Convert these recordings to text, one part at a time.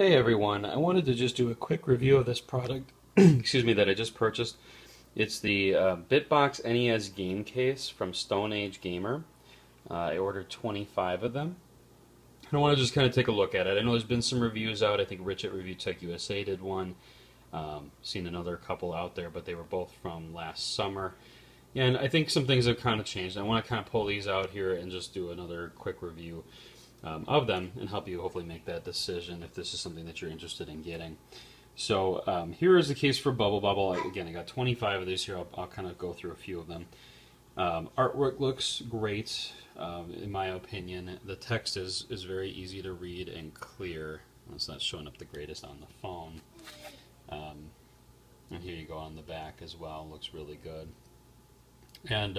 Hey everyone, I wanted to just do a quick review of this product, excuse me, that I just purchased. It's the BitBox NES Game Case from Stone Age Gamer. I ordered 25 of them. And I want to just kind of take a look at it. I know there's been some reviews out. I think Rich at Review Tech USA did one. Seen another couple out there, but they were both from last summer. And I think some things have kind of changed. I want to kind of pull these out here and just do another quick review of them and help you hopefully make that decision if this is something that you're interested in getting. So here is the case for Bubble Bobble. Again, I got 25 of these here. I'll kind of go through a few of them. Artwork looks great, in my opinion. The text is very easy to read and clear. It's not showing up the greatest on the phone. And here you go on the back as well. Looks really good. And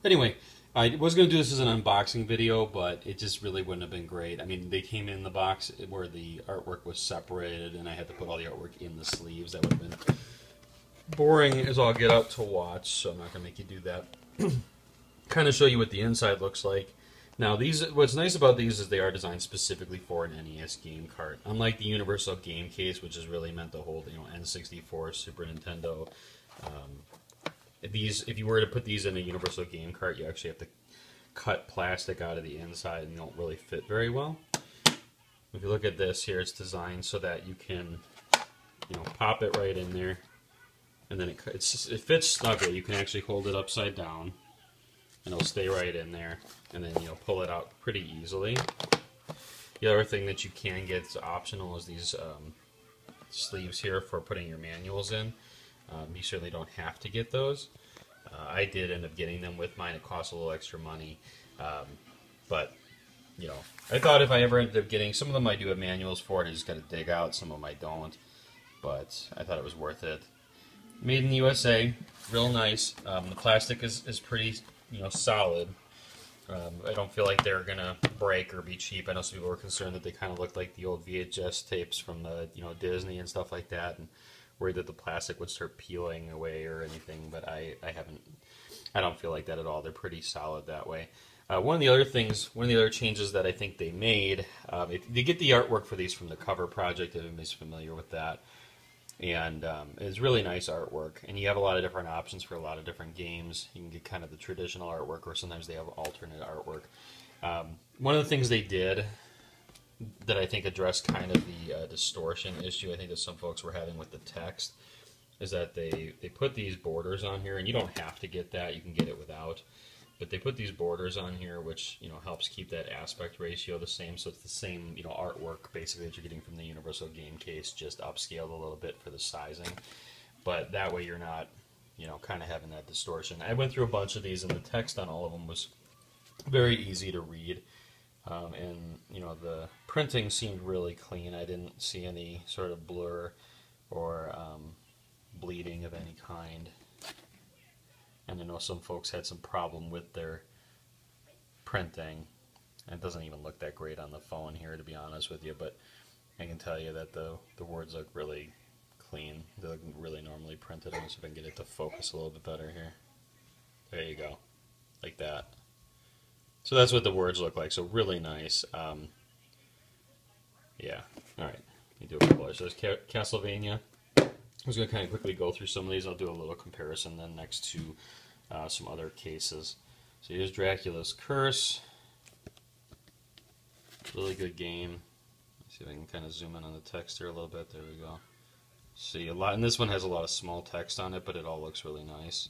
anyway, I was going to do this as an unboxing video, but it just really wouldn't have been great. I mean, they came in the box where the artwork was separated, and I had to put all the artwork in the sleeves. That would have been boring as all get out to watch, so I'm not going to make you do that. Kind of show you what the inside looks like. Now, what's nice about these is they are designed specifically for an NES game cart. Unlike the Universal Game Case, which is really meant to hold, N64, Super Nintendo. If you were to put these in a Universal Game Cart, you actually have to cut plastic out of the inside, and they don't really fit very well. If you look at this here, it's designed so that you can, pop it right in there, and then it fits snugly. You can actually hold it upside down, and it'll stay right in there, and then pull it out pretty easily. The other thing that you can get is optional is these sleeves here for putting your manuals in. You certainly don't have to get those. I did end up getting them with mine. It costs a little extra money. But, I thought if I ever ended up getting, some of them I do have manuals for it. I just got to dig out. Some of them I don't. But I thought it was worth it. Made in the USA. Real nice. The plastic is pretty, solid. I don't feel like they're going to break or be cheap. I know some people were concerned that they kind of looked like the old VHS tapes from the, Disney and stuff like that. And worried that the plastic would start peeling away or anything, but I don't feel like that at all. They're pretty solid that way. One of the other changes that I think they made, if you get the artwork for these from the Cover Project, if anybody's familiar with that, and it's really nice artwork, and you have a lot of different options for a lot of different games. You can get kind of the traditional artwork, or sometimes they have alternate artwork. One of the things they did that I think addressed kind of the distortion issue I think that some folks were having with the text is that they put these borders on here, and you don't have to get that, you can get it without, but they put these borders on here which helps keep that aspect ratio the same, so it's the same artwork basically that you're getting from the Universal Game Case, just upscaled a little bit for the sizing, but that way you're not kind of having that distortion. I went through a bunch of these, and the text on all of them was very easy to read. And the printing seemed really clean. I didn't see any sort of blur or bleeding of any kind. And I know some folks had some problem with their printing. It doesn't even look that great on the phone here, to be honest with you, but I can tell you that the words look really clean. They look really normally printed. Let me see if I can get it to focus a little bit better here. There you go. Like that. So that's what the words look like, so really nice. Yeah, alright, let me do a couple others. So there's Castlevania. I'm just going to kind of quickly go through some of these. I'll do a little comparison then next to some other cases. So here's Dracula's Curse. Really good game. Let's see if I can kind of zoom in on the text here a little bit. There we go. See, and this one has a lot of small text on it, but it all looks really nice.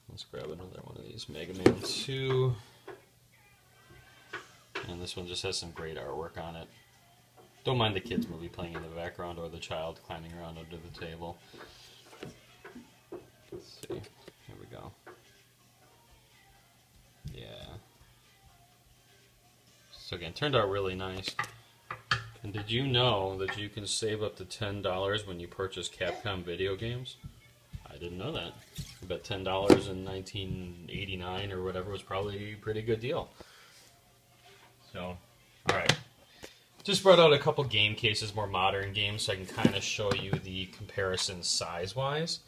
Let's grab another one of these. Mega Man 2. And this one just has some great artwork on it. Don't mind the kids movie playing in the background or the child climbing around under the table. Let's see. Here we go. Yeah. So again, turned out really nice. And did you know that you can save up to $10 when you purchase Capcom video games? I didn't know that. I bet $10 in 1989 or whatever was probably a pretty good deal. So, alright. Just brought out a couple game cases, more modern games, so I can kind of show you the comparison size-wise.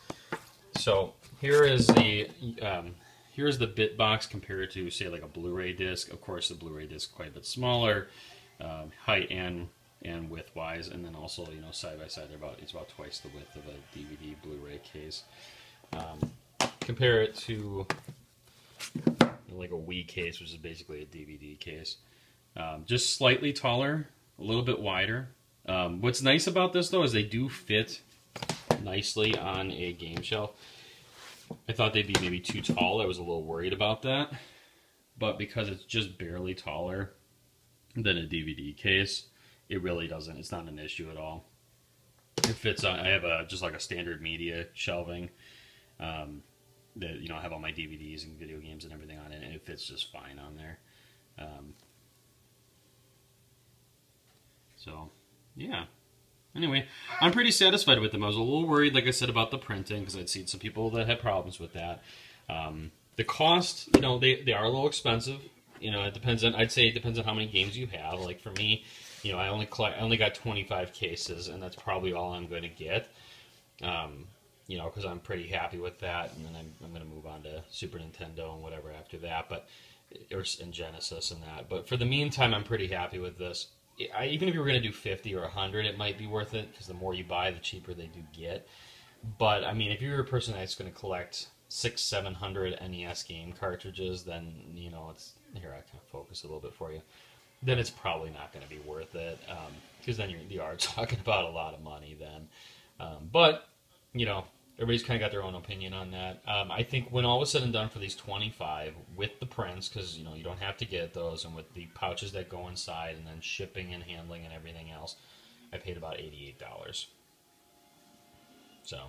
So, here is the here's the BitBox compared to, say, like a Blu-ray disc. Of course, the Blu-ray disc quite a bit smaller, height and width-wise, and then also, you know, side by side, it's about twice the width of a DVD Blu-ray case. Compare it to like a Wii case, which is basically a DVD case. Just slightly taller, a little bit wider. What's nice about this, though, is they do fit nicely on a game shelf. I thought they'd be maybe too tall. I was a little worried about that. But because it's just barely taller than a DVD case, it really doesn't. It's not an issue at all. It fits on. I have just like a standard media shelving. That, you know, I have all my DVDs and video games and everything on it, and it fits just fine on there. So, yeah. Anyway, I'm pretty satisfied with them. I was a little worried, like I said, about the printing, because I'd seen some people that had problems with that. The cost, you know, they are a little expensive. You know, it depends on, I'd say it depends on how many games you have. Like for me, you know, I only got 25 cases, and that's probably all I'm going to get. You know, because I'm pretty happy with that, and then I'm going to move on to Super Nintendo and whatever after that, and Genesis and that. But for the meantime, I'm pretty happy with this. Even if you were going to do 50 or 100, it might be worth it, because the more you buy, the cheaper they do get. But, I mean, if you're a person that's going to collect 600-700 NES game cartridges, then, you know, it's... Here, I can focus a little bit for you. Then it's probably not going to be worth it, because then you are talking about a lot of money then. But, you know, everybody's kind of got their own opinion on that. I think when all was said and done for these 25, with the prints, because, you know, you don't have to get those, and with the pouches that go inside, and then shipping and handling and everything else, I paid about $88. So,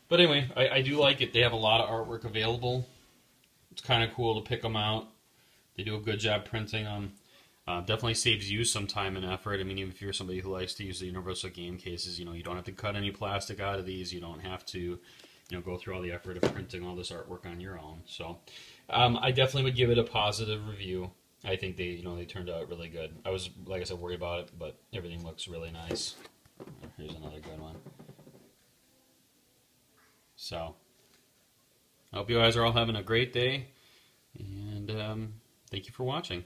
but anyway, I do like it. They have a lot of artwork available. It's kind of cool to pick them out. They do a good job printing them. Definitely saves you some time and effort. I mean, even if you're somebody who likes to use the universal game cases, you know, you don't have to cut any plastic out of these. You don't have to, you know, go through all the effort of printing all this artwork on your own. So, I definitely would give it a positive review. I think they turned out really good. I was, like I said, worried about it, but everything looks really nice. Here's another good one. So, I hope you guys are all having a great day, and thank you for watching.